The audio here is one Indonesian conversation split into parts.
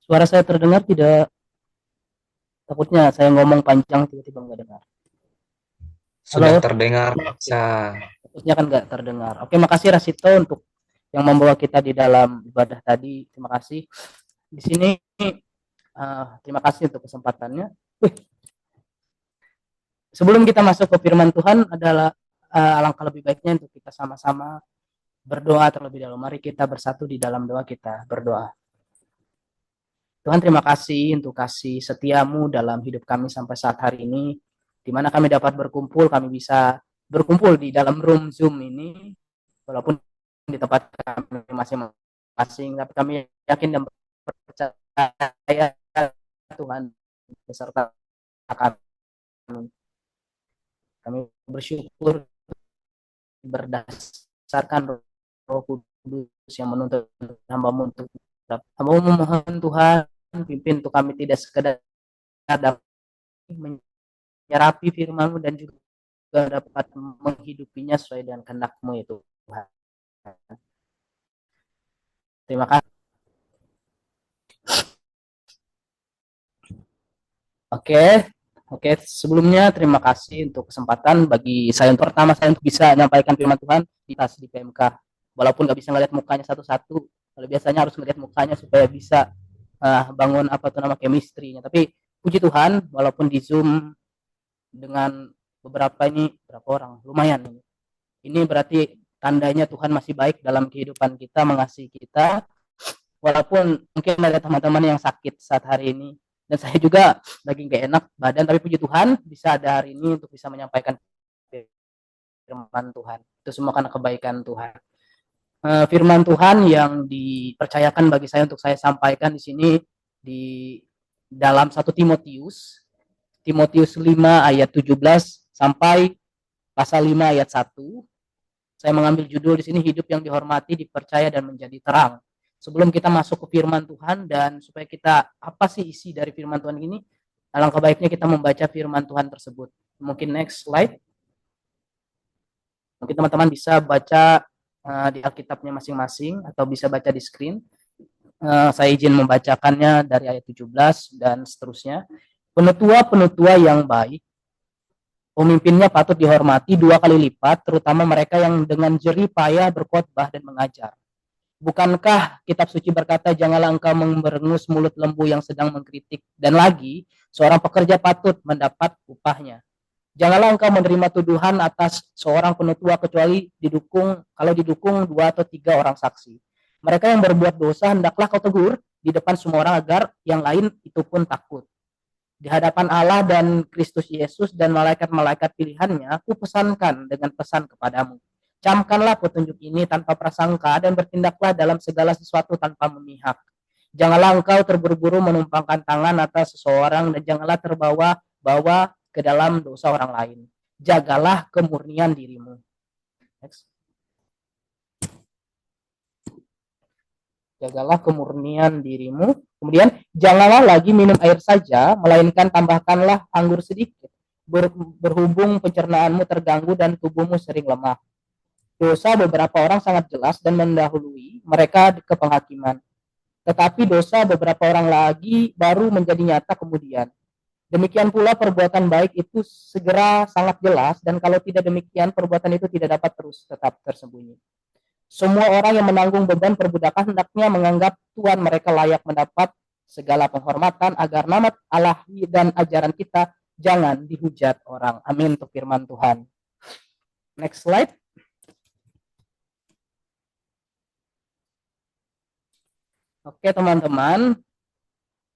Suara saya terdengar tidak? Takutnya saya ngomong panjang tiba-tiba nggak dengar. Sudah Halo? terdengar, Oke, Sa. takutnya kan nggak terdengar. Oke, makasih Rasito untuk yang membawa kita di dalam ibadah tadi. Terima kasih. Di sini terima kasih untuk kesempatannya. Wih, sebelum kita masuk ke firman Tuhan adalah alangkah lebih baiknya untuk kita sama-sama berdoa terlebih dahulu. Mari kita bersatu di dalam doa, kita berdoa. Tuhan, terima kasih untuk kasih setiamu dalam hidup kami sampai saat hari ini, di mana kami dapat berkumpul, kami bisa berkumpul di dalam room Zoom ini, walaupun di tempat kami masing-masing, tapi kami yakin dan percaya Tuhan beserta kami. Kami bersyukur berdasarkan Roh Kudus yang menuntun hamba-Mu untuk hamba-Mu memohon Tuhan pimpin untuk kami tidak sekedar dapat menyerapi firman-Mu dan juga dapat menghidupinya sesuai dengan kehendak-Mu ya Tuhan. Terima kasih. Oke, oke. Sebelumnya terima kasih untuk kesempatan bagi saya untuk pertama saya untuk bisa menyampaikan firman Tuhan di PMK. Walaupun nggak bisa ngeliat mukanya satu-satu, kalau biasanya harus ngeliat mukanya supaya bisa bangun apa tuh nama chemistry-nya. Tapi puji Tuhan, walaupun di Zoom dengan beberapa ini berapa orang, lumayan ini. Ini berarti tandanya Tuhan masih baik dalam kehidupan kita, mengasihi kita, walaupun mungkin ada teman-teman yang sakit saat hari ini, dan saya juga lagi nggak enak badan, tapi puji Tuhan bisa ada hari ini untuk bisa menyampaikan firman Tuhan. Itu semua karena kebaikan Tuhan. Firman Tuhan yang dipercayakan bagi saya untuk saya sampaikan di sini di dalam 1 Timotius 5 ayat 17 sampai pasal 5 ayat 1. Saya mengambil judul di sini hidup yang dihormati, dipercaya dan menjadi terang. Sebelum kita masuk ke firman Tuhan dan supaya kita apa sih isi dari firman Tuhan ini, alangkah baiknya kita membaca firman Tuhan tersebut. Mungkin next slide. Mungkin teman-teman bisa baca di Alkitabnya masing-masing atau bisa baca di screen. Saya izin membacakannya dari ayat 17 dan seterusnya. Penutua-penutua yang baik, pemimpinnya patut dihormati 2 kali lipat, terutama mereka yang dengan jerih payah berkhotbah dan mengajar. Bukankah kitab suci berkata, janganlah engkau memberengus mulut lembu yang sedang mengkritik, dan lagi, seorang pekerja patut mendapat upahnya. Janganlah engkau menerima tuduhan atas seorang penutua kecuali kalau didukung 2 atau 3 orang saksi. Mereka yang berbuat dosa hendaklah kau tegur di depan semua orang agar yang lain itu pun takut. Di hadapan Allah dan Kristus Yesus dan malaikat-malaikat pilihannya, aku pesankan dengan pesan kepadamu. Camkanlah petunjuk ini tanpa prasangka dan bertindaklah dalam segala sesuatu tanpa memihak. Janganlah engkau terburu-buru menumpangkan tangan atas seseorang dan janganlah terbawa-bawa ke dalam dosa orang lain. Jagalah kemurnian dirimu. Next. Jagalah kemurnian dirimu. Kemudian janganlah lagi minum air saja, melainkan tambahkanlah anggur sedikit. Berhubung pencernaanmu terganggu dan tubuhmu sering lemah. Dosa beberapa orang sangat jelas dan mendahului mereka ke penghakiman. Tetapi dosa beberapa orang lagi baru menjadi nyata kemudian. Demikian pula perbuatan baik itu segera sangat jelas dan kalau tidak demikian perbuatan itu tidak dapat terus tetap tersembunyi. Semua orang yang menanggung beban perbudakan hendaknya menganggap Tuhan mereka layak mendapat segala penghormatan agar nama Allah dan ajaran kita jangan dihujat orang. Amin untuk firman Tuhan. Next slide. Oke teman-teman,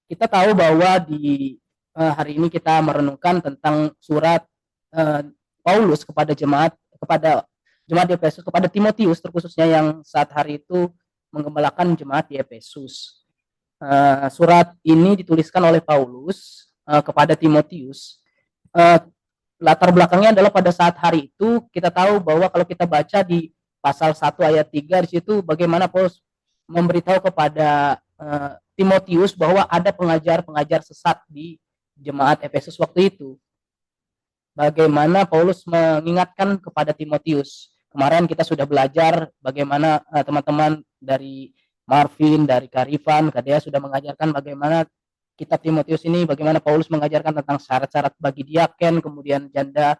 kita tahu bahwa di hari ini kita merenungkan tentang surat Paulus kepada jemaat di Efesus, kepada Timotius terkhususnya yang saat hari itu menggembalakan jemaat di Efesus. Surat ini dituliskan oleh Paulus kepada Timotius. Latar belakangnya adalah pada saat hari itu kita tahu bahwa kalau kita baca di pasal 1 ayat 3 di situ bagaimana Paulus memberitahu kepada Timotius bahwa ada pengajar-pengajar sesat di jemaat Efesus waktu itu. Bagaimana Paulus mengingatkan kepada Timotius. kemarin kita sudah belajar bagaimana teman-teman dari Marvin, dari Karifan, Kadea sudah mengajarkan bagaimana kitab Timotius ini, bagaimana Paulus mengajarkan tentang syarat-syarat bagi diaken, kemudian janda,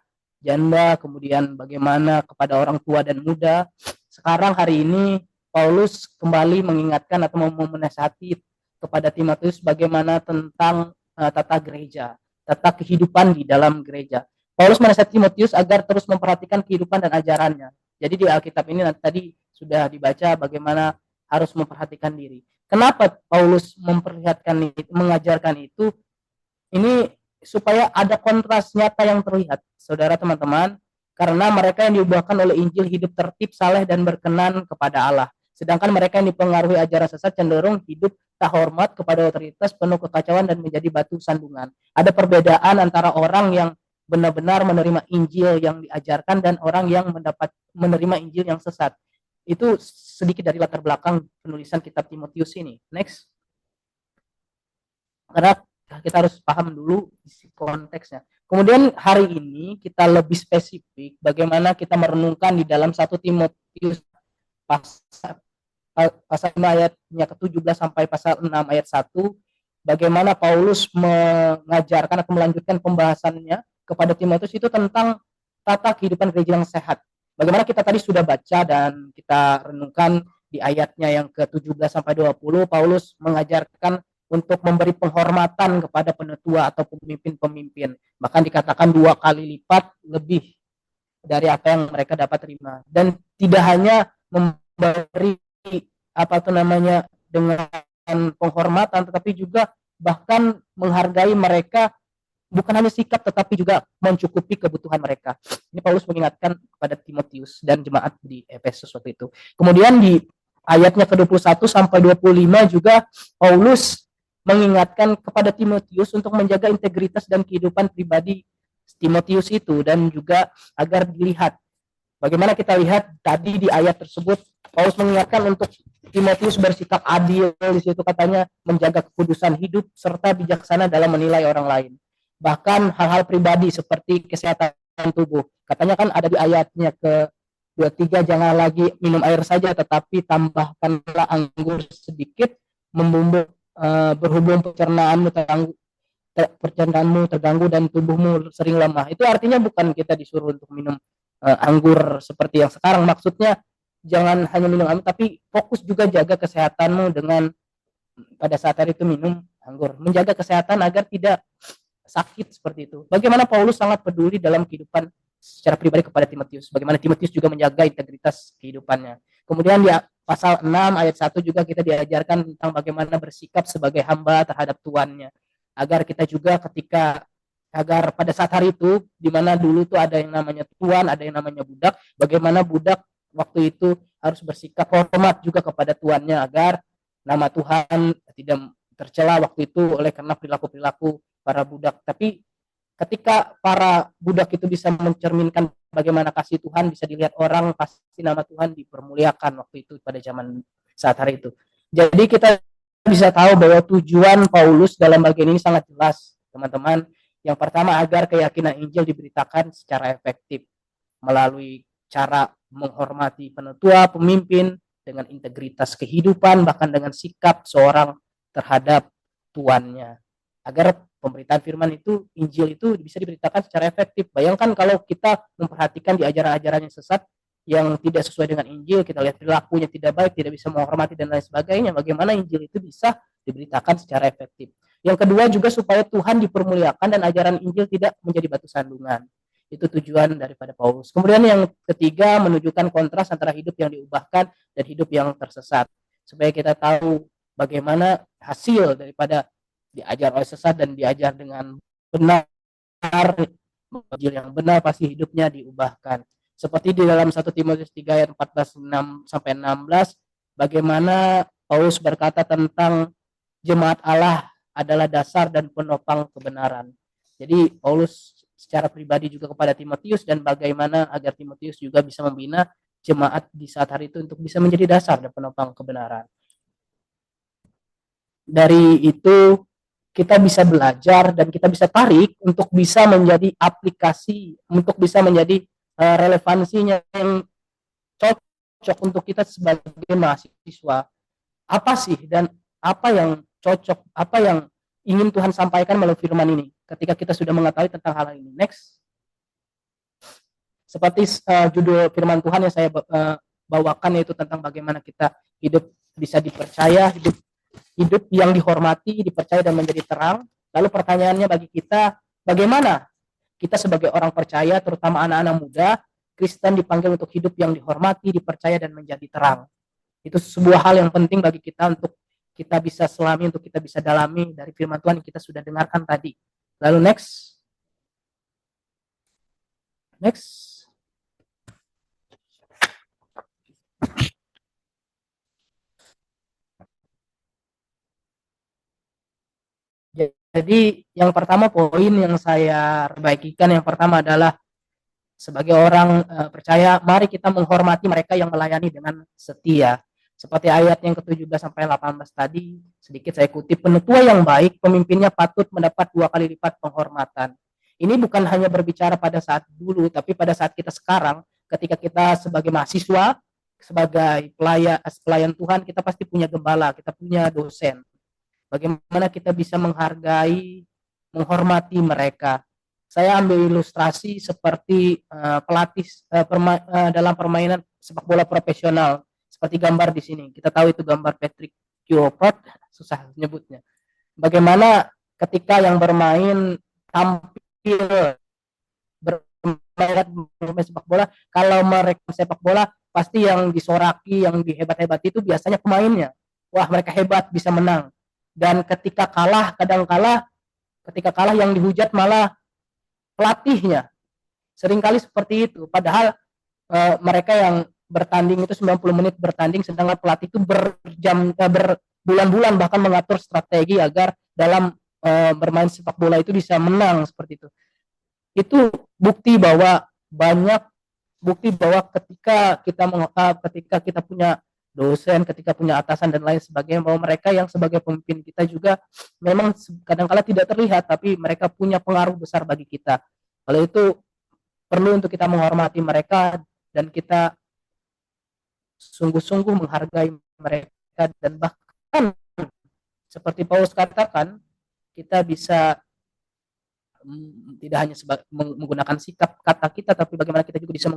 kemudian bagaimana kepada orang tua dan muda. Sekarang hari ini Paulus kembali mengingatkan atau menasihati kepada Timotius bagaimana tentang tata gereja, tata kehidupan di dalam gereja. Paulus menasihati Timotius agar terus memperhatikan kehidupan dan ajarannya. Jadi di Alkitab ini tadi sudah dibaca bagaimana harus memperhatikan diri. Kenapa Paulus mengajarkan itu? Ini supaya ada kontras nyata yang terlihat, saudara teman-teman, karena mereka yang diubahkan oleh Injil hidup tertib, saleh, dan berkenan kepada Allah. Sedangkan mereka yang dipengaruhi ajaran sesat cenderung hidup tak hormat kepada otoritas, penuh kekacauan, dan menjadi batu sandungan. Ada perbedaan antara orang yang benar-benar menerima Injil yang diajarkan dan orang yang menerima Injil yang sesat. Itu sedikit dari latar belakang penulisan kitab Timotius ini. Next. Karena kita harus paham dulu isi konteksnya. Kemudian hari ini kita lebih spesifik bagaimana kita merenungkan di dalam 1 Timotius pasal 5 ayatnya ke-17 sampai pasal 6 ayat 1, bagaimana Paulus mengajarkan atau melanjutkan pembahasannya kepada Timotius itu tentang tata kehidupan gereja yang sehat. Bagaimana kita tadi sudah baca dan kita renungkan di ayatnya yang ke-17 sampai 20, Paulus mengajarkan untuk memberi penghormatan kepada penetua atau pemimpin-pemimpin. Bahkan dikatakan 2 kali lipat lebih dari apa yang mereka dapat terima. Dan tidak hanya memberi dengan penghormatan, tetapi juga bahkan menghargai mereka, bukan hanya sikap tetapi juga mencukupi kebutuhan mereka. Ini Paulus mengingatkan kepada Timotius dan jemaat di Efesus waktu itu. Kemudian di ayatnya ke-21 sampai 25 juga Paulus mengingatkan kepada Timotius untuk menjaga integritas dan kehidupan pribadi Timotius itu, dan juga agar dilihat. Bagaimana kita lihat tadi di ayat tersebut, Paulus mengingatkan untuk Timotius bersikap adil. Di situ katanya menjaga kekudusan hidup serta bijaksana dalam menilai orang lain. Bahkan hal-hal pribadi seperti kesehatan tubuh. Katanya kan ada di ayatnya ke-23, jangan lagi minum air saja, tetapi tambahkanlah anggur sedikit, berhubung pencernaanmu terganggu dan tubuhmu sering lemah. Itu artinya bukan kita disuruh untuk minum anggur seperti yang sekarang. Maksudnya jangan hanya minum anggur, tapi fokus juga jaga kesehatanmu dengan pada saat hari itu minum anggur. Menjaga kesehatan agar tidak sakit seperti itu. Bagaimana Paulus sangat peduli dalam kehidupan secara pribadi kepada Timotius. Bagaimana Timotius juga menjaga integritas kehidupannya. Kemudian di pasal 6 ayat 1 juga kita diajarkan tentang bagaimana bersikap sebagai hamba terhadap tuannya. Agar kita juga agar pada saat hari itu, di mana dulu tuh ada yang namanya tuan, ada yang namanya budak, bagaimana budak waktu itu harus bersikap hormat juga kepada tuannya agar nama Tuhan tidak tercela waktu itu oleh karena perilaku-perilaku para budak. Tapi ketika para budak itu bisa mencerminkan bagaimana kasih Tuhan, bisa dilihat orang, pasti nama Tuhan dipermuliakan waktu itu pada zaman saat hari itu. Jadi kita bisa tahu bahwa tujuan Paulus dalam bagian ini sangat jelas, teman-teman. Yang pertama, agar keyakinan Injil diberitakan secara efektif melalui cara menghormati penetua, pemimpin, dengan integritas kehidupan, bahkan dengan sikap seorang terhadap tuannya. Agar pemberitaan firman itu, Injil itu bisa diberitakan secara efektif. Bayangkan kalau kita memperhatikan di ajaran-ajaran yang sesat, yang tidak sesuai dengan Injil, kita lihat perilakunya tidak baik, tidak bisa menghormati dan lain sebagainya, bagaimana Injil itu bisa diberitakan secara efektif. Yang kedua juga supaya Tuhan dipermuliakan dan ajaran Injil tidak menjadi batu sandungan. Itu tujuan daripada Paulus. Kemudian yang ketiga, menunjukkan kontras antara hidup yang diubahkan dan hidup yang tersesat. Supaya kita tahu bagaimana hasil daripada diajar oleh sesat dan diajar dengan benar, Injil yang benar pasti hidupnya diubahkan. Seperti di dalam 1 Timotius 3 ayat 14 sampai 16, bagaimana Paulus berkata tentang jemaat Allah adalah dasar dan penopang kebenaran. Jadi Paulus secara pribadi juga kepada Timotius, dan bagaimana agar Timotius juga bisa membina jemaat di saat hari itu untuk bisa menjadi dasar dan penopang kebenaran. Dari itu kita bisa belajar dan kita bisa tarik untuk bisa menjadi aplikasi, untuk bisa menjadi relevansinya yang cocok untuk kita sebagai mahasiswa. Apa sih dan apa yang cocok, apa yang ingin Tuhan sampaikan melalui firman ini ketika kita sudah mengetahui tentang hal ini. Next. Seperti judul firman Tuhan yang saya bawakan, yaitu tentang bagaimana kita hidup bisa dipercaya, hidup yang dihormati, dipercaya dan menjadi terang. Lalu pertanyaannya bagi kita, bagaimana kita sebagai orang percaya, terutama anak-anak muda, Kristen dipanggil untuk hidup yang dihormati, dipercaya dan menjadi terang. Itu sebuah hal yang penting bagi kita untuk kita bisa selami, untuk kita bisa dalami dari firman Tuhan yang kita sudah dengarkan tadi. Lalu next. Jadi yang pertama, poin yang saya bagikan yang pertama adalah sebagai orang percaya, mari kita menghormati mereka yang melayani dengan setia. Seperti ayat yang ke-17 sampai 18 tadi, sedikit saya kutip, penetua yang baik, pemimpinnya patut mendapat 2 kali lipat penghormatan. Ini bukan hanya berbicara pada saat dulu, tapi pada saat kita sekarang, ketika kita sebagai mahasiswa, sebagai pelayan Tuhan, kita pasti punya gembala, kita punya dosen. Bagaimana kita bisa menghargai, menghormati mereka. Saya ambil ilustrasi seperti pelatih dalam permainan sepak bola profesional, seperti gambar di sini. Kita tahu itu gambar Patrick Chiopot, susah nyebutnya. Bagaimana ketika yang bermain tampil bermain sepak bola, kalau mereka sepak bola pasti yang disoraki, yang dihebat-hebat itu biasanya pemainnya. Wah, mereka hebat, bisa menang. Dan ketika kalah, ketika kalah yang dihujat malah pelatihnya. Seringkali seperti itu. Padahal mereka yang bertanding itu 90 menit bertanding, sedangkan pelatih itu berbulan-bulan bahkan mengatur strategi agar dalam bermain sepak bola itu bisa menang seperti itu. Itu bukti bahwa ketika kita punya dosen, ketika punya atasan dan lain sebagainya, bahwa mereka yang sebagai pemimpin kita juga memang kadang-kala tidak terlihat, tapi mereka punya pengaruh besar bagi kita. Kalau itu perlu untuk kita menghormati mereka dan kita sungguh-sungguh menghargai mereka, dan bahkan seperti Paulus katakan, kita bisa tidak hanya menggunakan sikap kata kita, tapi bagaimana kita juga bisa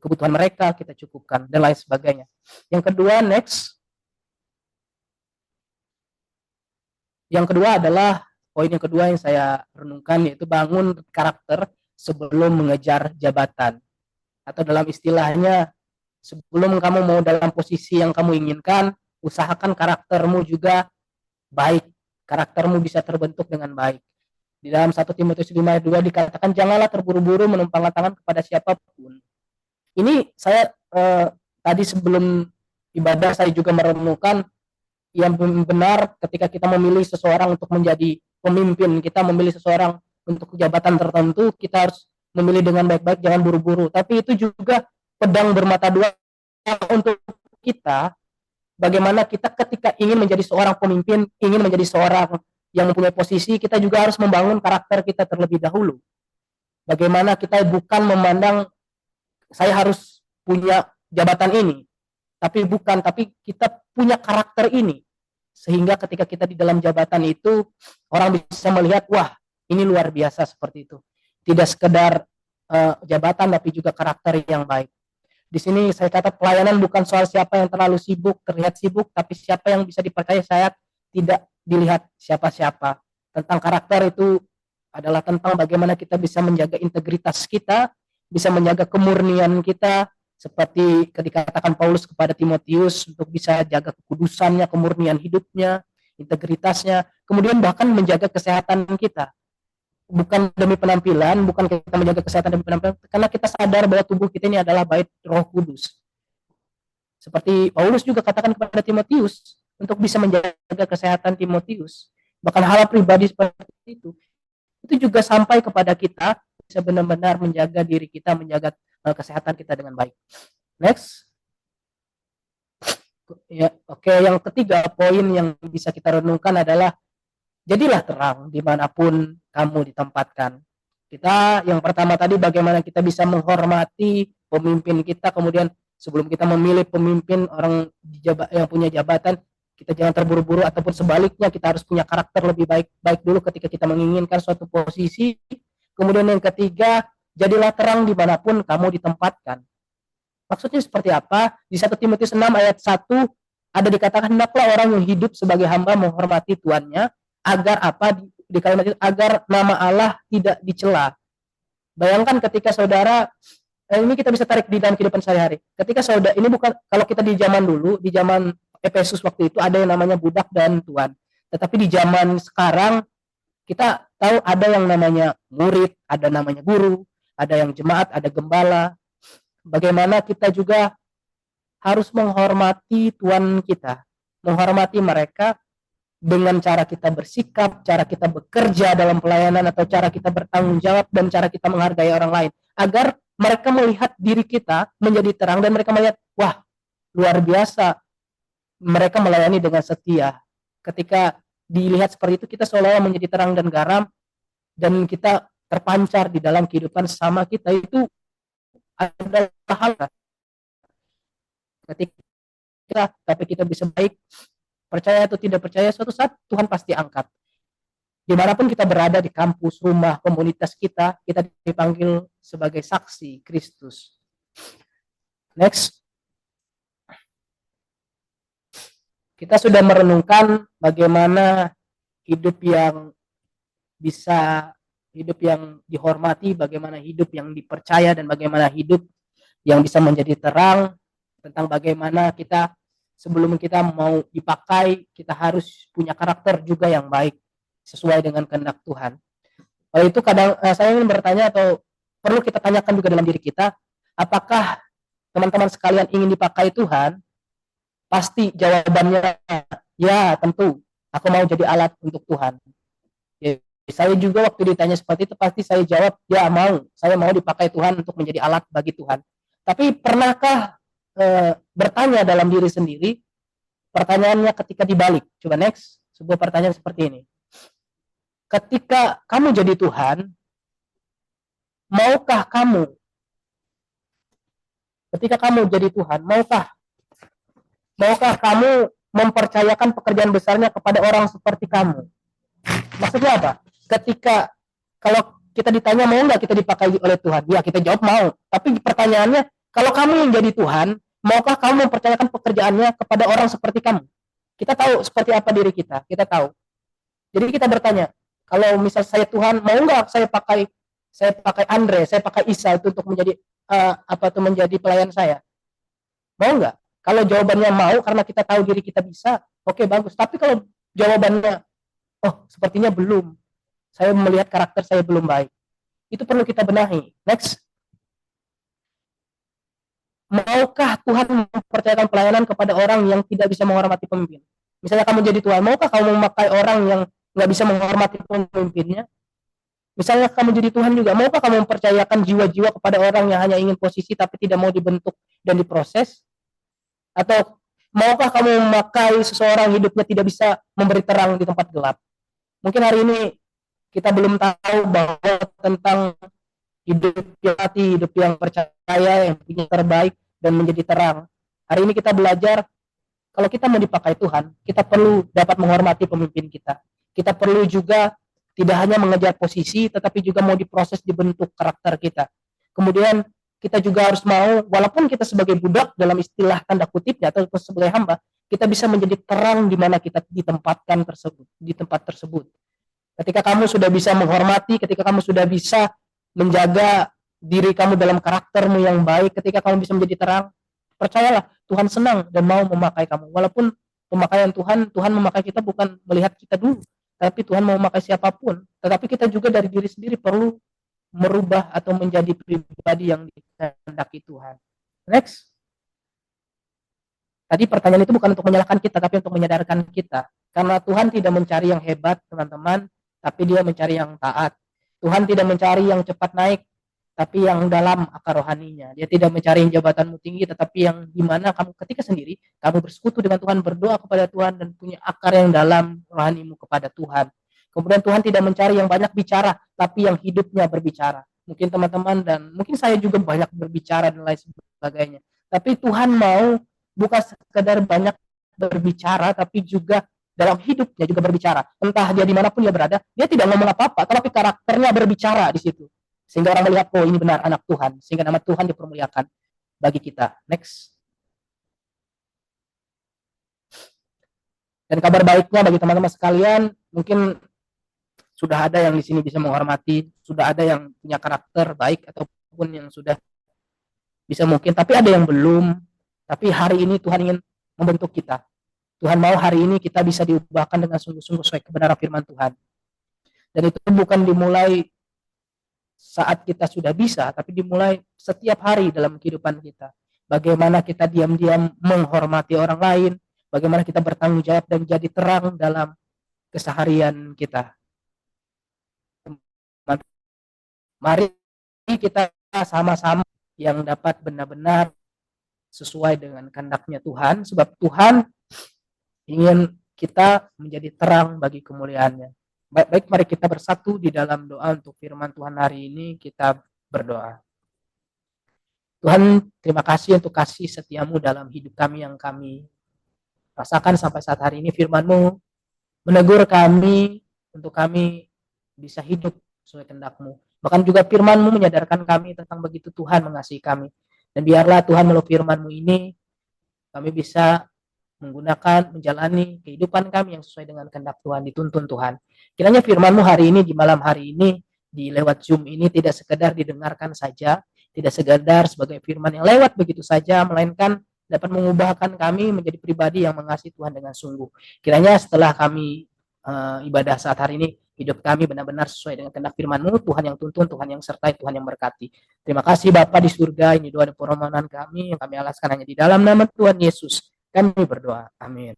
kebutuhan mereka kita cukupkan dan lain sebagainya. Yang kedua, next. Yang kedua adalah poin yang kedua yang saya renungkan, yaitu bangun karakter sebelum mengejar jabatan. Atau dalam istilahnya, sebelum kamu mau dalam posisi yang kamu inginkan, usahakan karaktermu juga baik. Karaktermu bisa terbentuk dengan baik. Di dalam 1 Timotius 5 ayat 2 dikatakan, janganlah terburu-buru menumpangkan tangan kepada siapapun. Ini saya tadi sebelum ibadah saya juga merenungkan yang benar ketika kita memilih seseorang untuk menjadi pemimpin, kita memilih seseorang untuk jabatan tertentu, kita harus memilih dengan baik-baik, jangan buru-buru. Tapi itu juga pedang bermata dua untuk kita, bagaimana kita ketika ingin menjadi seorang pemimpin, ingin menjadi seorang yang mempunyai posisi, kita juga harus membangun karakter kita terlebih dahulu. Bagaimana kita bukan memandang saya harus punya jabatan ini, tapi kita punya karakter ini, sehingga ketika kita di dalam jabatan itu orang bisa melihat, wah ini luar biasa seperti itu. Tidak sekedar jabatan, tapi juga karakter yang baik. Di sini saya kata pelayanan bukan soal siapa yang terlalu sibuk, terlihat sibuk, tapi siapa yang bisa dipercaya saya tidak dilihat siapa-siapa. Tentang karakter itu adalah tentang bagaimana kita bisa menjaga integritas kita, bisa menjaga kemurnian kita, seperti dikatakan Paulus kepada Timotius untuk bisa jaga kekudusannya, kemurnian hidupnya, integritasnya, kemudian bahkan menjaga kesehatan kita. Bukan demi penampilan, bukan kita menjaga kesehatan demi penampilan, karena kita sadar bahwa tubuh kita ini adalah bait Roh Kudus. Seperti Paulus juga katakan kepada Timotius, untuk bisa menjaga kesehatan Timotius, bahkan hal pribadi seperti itu juga sampai kepada kita, bisa benar-benar menjaga diri kita, menjaga kesehatan kita dengan baik. Next. Ya, oke. Yang ketiga, poin yang bisa kita renungkan adalah jadilah terang dimanapun kamu ditempatkan. Kita yang pertama tadi bagaimana kita bisa menghormati pemimpin kita, kemudian Sebelum kita memilih pemimpin orang yang punya jabatan, kita jangan terburu-buru, ataupun sebaliknya kita harus punya karakter lebih baik dulu ketika kita menginginkan suatu posisi. Kemudian yang ketiga, jadilah terang dimanapun kamu ditempatkan. Maksudnya seperti apa? Di 1 Timotius 6 ayat 1 ada dikatakan, hendaklah orang yang hidup sebagai hamba menghormati tuannya, agar apa? Di kalimat itu, agar nama Allah tidak dicela. Bayangkan ketika saudara, ini kita bisa tarik di dalam kehidupan sehari-hari. Ketika saudara, ini bukan, kalau kita di zaman dulu, di zaman Efesus waktu itu ada yang namanya budak dan tuan. Tetapi di zaman sekarang kita tahu ada yang namanya murid, ada namanya guru, ada yang jemaat, ada gembala. Bagaimana kita juga harus menghormati tuan kita, menghormati mereka dengan cara kita bersikap, cara kita bekerja dalam pelayanan, atau cara kita bertanggung jawab, dan cara kita menghargai orang lain, agar mereka melihat diri kita menjadi terang, dan mereka melihat, wah, luar biasa, mereka melayani dengan setia. Ketika dilihat seperti itu, kita seolah-olah menjadi terang dan garam, dan kita terpancar di dalam kehidupan sama kita. Itu adalah hal ketika tapi kita bisa baik, percaya atau tidak percaya, suatu saat Tuhan pasti angkat. Dimanapun kita berada, di kampus, rumah, komunitas kita dipanggil sebagai saksi Kristus. Next. Kita sudah merenungkan bagaimana hidup yang bisa, hidup yang dihormati, bagaimana hidup yang dipercaya, dan bagaimana hidup yang bisa menjadi terang, tentang bagaimana kita sebelum kita mau dipakai, kita harus punya karakter juga yang baik sesuai dengan kehendak Tuhan. Oleh itu kadang saya ingin bertanya, atau perlu kita tanyakan juga dalam diri kita, apakah teman-teman sekalian ingin dipakai Tuhan? Pasti jawabannya ya, tentu aku mau jadi alat untuk Tuhan. Ya, saya juga waktu ditanya seperti itu, pasti saya jawab ya, saya mau dipakai Tuhan untuk menjadi alat bagi Tuhan. Tapi pernahkah bertanya dalam diri sendiri, pertanyaannya ketika dibalik? Coba next, sebuah pertanyaan seperti ini. Ketika kamu jadi Tuhan, maukah kamu, ketika kamu jadi Tuhan, maukah kamu mempercayakan pekerjaan besarnya kepada orang seperti kamu? Maksudnya apa? Ketika, kalau kita ditanya mau nggak kita dipakai oleh Tuhan, ya kita jawab mau. Tapi pertanyaannya, kalau kamu yang jadi Tuhan, maukah kamu mempercayakan pekerjaannya kepada orang seperti kamu? Kita tahu seperti apa diri kita tahu. Jadi kita bertanya, kalau misal saya Tuhan, mau nggak saya pakai Andre, saya pakai Isa itu untuk menjadi menjadi pelayan saya? Mau nggak? Kalau jawabannya mau, karena kita tahu diri kita bisa, oke, bagus. Tapi kalau jawabannya, oh sepertinya belum, saya melihat karakter saya belum baik, itu perlu kita benahi. Next. Maukah Tuhan mempercayakan pelayanan kepada orang yang tidak bisa menghormati pemimpin? Misalnya kamu jadi Tuhan, maukah kamu memakai orang yang nggak bisa menghormati pemimpinnya? Misalnya kamu jadi Tuhan juga, maukah kamu mempercayakan jiwa-jiwa kepada orang yang hanya ingin posisi tapi tidak mau dibentuk dan diproses? Atau maukah kamu memakai seseorang hidupnya tidak bisa memberi terang di tempat gelap? Mungkin hari ini kita belum tahu bahwa tentang hidup yang hati, hidup yang percaya, yang punya terbaik dan menjadi terang. Hari ini kita belajar, kalau kita mau dipakai Tuhan, kita perlu dapat menghormati pemimpin kita. Kita perlu juga tidak hanya mengejar posisi, tetapi juga mau diproses, dibentuk karakter kita. Kemudian kita juga harus mau, walaupun kita sebagai budak dalam istilah tanda kutipnya, atau sebagai hamba, kita bisa menjadi terang di mana kita ditempatkan tersebut, di tempat tersebut. Ketika kamu sudah bisa menghormati, ketika kamu sudah bisa menjaga diri kamu dalam karaktermu yang baik, ketika kamu bisa menjadi terang, percayalah Tuhan senang dan mau memakai kamu. Walaupun pemakaian Tuhan memakai kita bukan melihat kita dulu, tapi Tuhan mau memakai siapapun. Tetapi kita juga dari diri sendiri perlu merubah atau menjadi pribadi yang dikehendaki Tuhan. Next. Tadi pertanyaan itu bukan untuk menyalahkan kita, tapi untuk menyadarkan kita. Karena Tuhan tidak mencari yang hebat, teman-teman, tapi Dia mencari yang taat. Tuhan tidak mencari yang cepat naik, tapi yang dalam akar rohaninya. Dia tidak mencari yang jabatanmu tinggi, tetapi yang dimana kamu ketika sendiri, kamu bersekutu dengan Tuhan, berdoa kepada Tuhan, dan punya akar yang dalam rohanimu kepada Tuhan. Kemudian Tuhan tidak mencari yang banyak bicara, tapi yang hidupnya berbicara. Mungkin teman-teman dan mungkin saya juga banyak berbicara dan lain sebagainya. Tapi Tuhan mau bukan sekedar banyak berbicara, tapi juga dalam hidupnya juga berbicara. Entah dia dimanapun dia berada, dia tidak ngomong apa-apa, tapi karakternya berbicara di situ. Sehingga orang melihat, oh ini benar anak Tuhan. Sehingga nama Tuhan dipermuliakan bagi kita. Next. Dan kabar baiknya bagi teman-teman sekalian, mungkin sudah ada yang di sini bisa menghormati, sudah ada yang punya karakter baik ataupun yang sudah bisa mungkin, tapi ada yang belum. Tapi hari ini Tuhan ingin membentuk kita. Tuhan mau hari ini kita bisa diubahkan dengan sungguh-sungguh sesuai kebenaran firman Tuhan. Dan itu bukan dimulai saat kita sudah bisa, tapi dimulai setiap hari dalam kehidupan kita. Bagaimana kita diam-diam menghormati orang lain, bagaimana kita bertanggung jawab dan jadi terang dalam keseharian kita. Mari kita sama-sama yang dapat benar-benar sesuai dengan kehendaknya Tuhan, sebab Tuhan ingin kita menjadi terang bagi kemuliaannya. Baik, mari kita bersatu di dalam doa untuk firman Tuhan hari ini. Kita berdoa. Tuhan, terima kasih untuk kasih setiamu dalam hidup kami yang kami rasakan sampai saat hari ini. Firman-Mu menegur kami untuk kami bisa hidup sesuai kehendak-Mu. Bahkan juga firman-Mu menyadarkan kami tentang begitu Tuhan mengasihi kami. Dan biarlah Tuhan melalui firman-Mu ini kami bisa menggunakan, menjalani kehidupan kami yang sesuai dengan kehendak Tuhan, dituntun Tuhan. Kiranya firman-Mu hari ini, di malam hari ini, di lewat Zoom ini tidak sekedar didengarkan saja, tidak sekedar sebagai firman yang lewat begitu saja, melainkan dapat mengubahkan kami menjadi pribadi yang mengasihi Tuhan dengan sungguh. Kiranya setelah kami ibadah saat hari ini, hidup kami benar-benar sesuai dengan kehendak firman-Mu, Tuhan yang tuntun, Tuhan yang sertai, Tuhan yang berkati. Terima kasih Bapa di surga, ini doa dan permohonan kami yang kami alaskan hanya di dalam nama Tuhan Yesus. Kami berdoa. Amin.